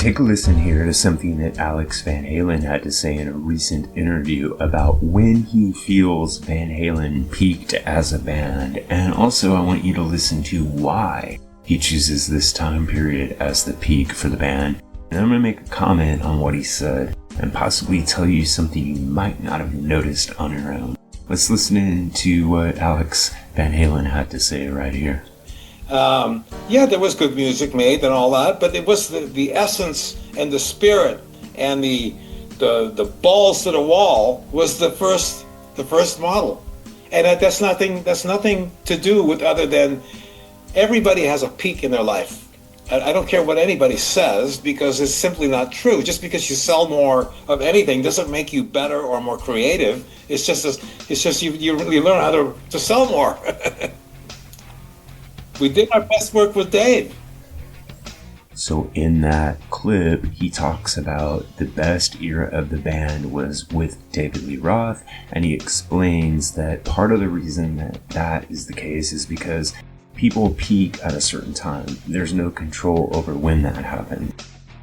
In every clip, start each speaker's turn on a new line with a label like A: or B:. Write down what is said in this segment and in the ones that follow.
A: Take a listen here to something that Alex Van Halen had to say in a recent interview about when he feels Van Halen peaked as a band, and also I want you to listen to why he chooses this time period as the peak for the band. And I'm going to make a comment on what he said and possibly tell you something you might not have noticed on your own. Let's listen in to what Alex Van Halen had to say right here.
B: Yeah, there was good music made and all that, but it was the essence and the spirit and the balls to the wall was the first model, and that's nothing to do with other than everybody has a peak in their life. I don't care what anybody says because it's simply not true. Just because you sell more of anything doesn't make you better or more creative. It's just you learn how to sell more. We did our best work with Dave.
A: So in that clip, he talks about the best era of the band was with David Lee Roth, and he explains that part of the reason that is the case is because people peak at a certain time. There's no control over when that happens.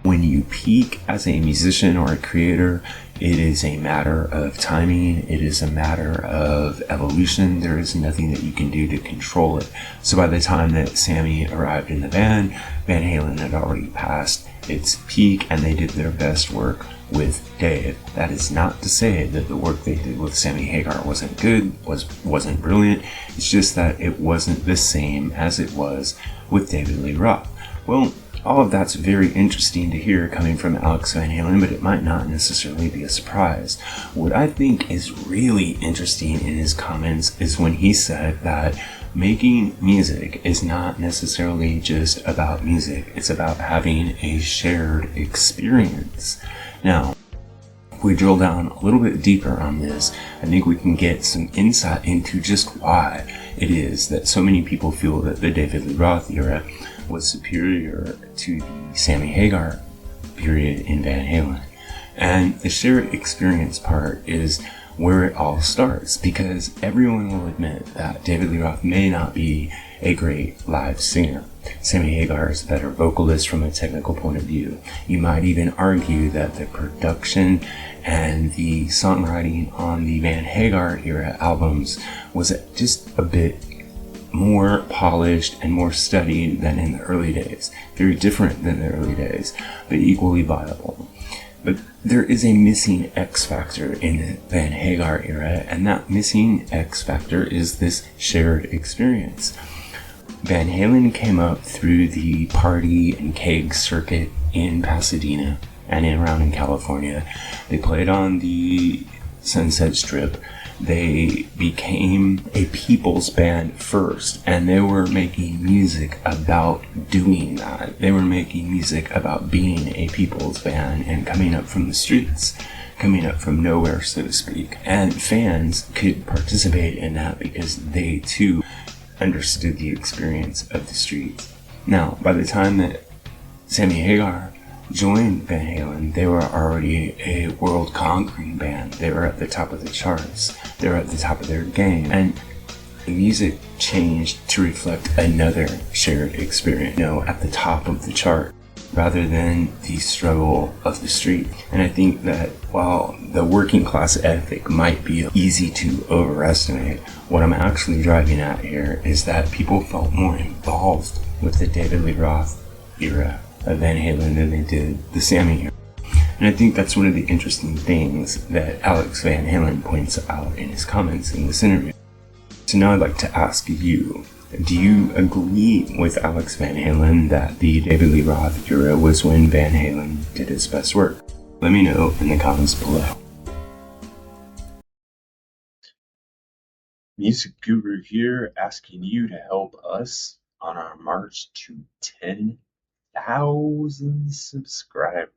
A: When you peak as a musician or a creator, it is a matter of timing. It is a matter of evolution. There is nothing that you can do to control it. So by the time that Sammy arrived in the band, Van Halen had already passed its peak and they did their best work with Dave. That is not to say that the work they did with Sammy Hagar wasn't good, wasn't brilliant. It's just that it wasn't the same as it was with David Lee Roth. Well, all of that's very interesting to hear coming from Alex Van Halen, but it might not necessarily be a surprise. What I think is really interesting in his comments is when he said that making music is not necessarily just about music. It's about having a shared experience. Now, if we drill down a little bit deeper on this, I think we can get some insight into just why it is that so many people feel that the David Lee Roth era was superior to the Sammy Hagar period in Van Halen. And the shared experience part is where it all starts, because everyone will admit that David Lee Roth may not be a great live singer. Sammy Hagar is a better vocalist from a technical point of view. You might even argue that the production and the songwriting on the Van Hagar era albums was just a bit more polished and more studied than in the early days. Very different than the early days, but equally viable. But there is a missing X factor in the Van Hagar era, and that missing X factor is this shared experience. Van Halen came up through the party and keg circuit in Pasadena and around in California. They played on the Sunset Strip. They became a people's band first, and they were making music about doing that. They were making music about being a people's band and coming up from the streets, coming up from nowhere, so to speak. And fans could participate in that because they too understood the experience of the streets. Now, by the time that Sammy Hagar joined Van Halen, they were already a world-conquering band. They were at the top of the charts. They were at the top of their game. And the music changed to reflect another shared experience, at the top of the chart, rather than the struggle of the street. And I think that while the working class ethic might be easy to overestimate, what I'm actually driving at here is that people felt more involved with the David Lee Roth era of Van Halen than they did the Sammy era. And I think that's one of the interesting things that Alex Van Halen points out in his comments in this interview. So now I'd like to ask you, do you agree with Alex Van Halen that the David Lee Roth era was when Van Halen did his best work? Let me know in the comments below. Music Guru here, asking you to help us on our march to 10,000 subscribers.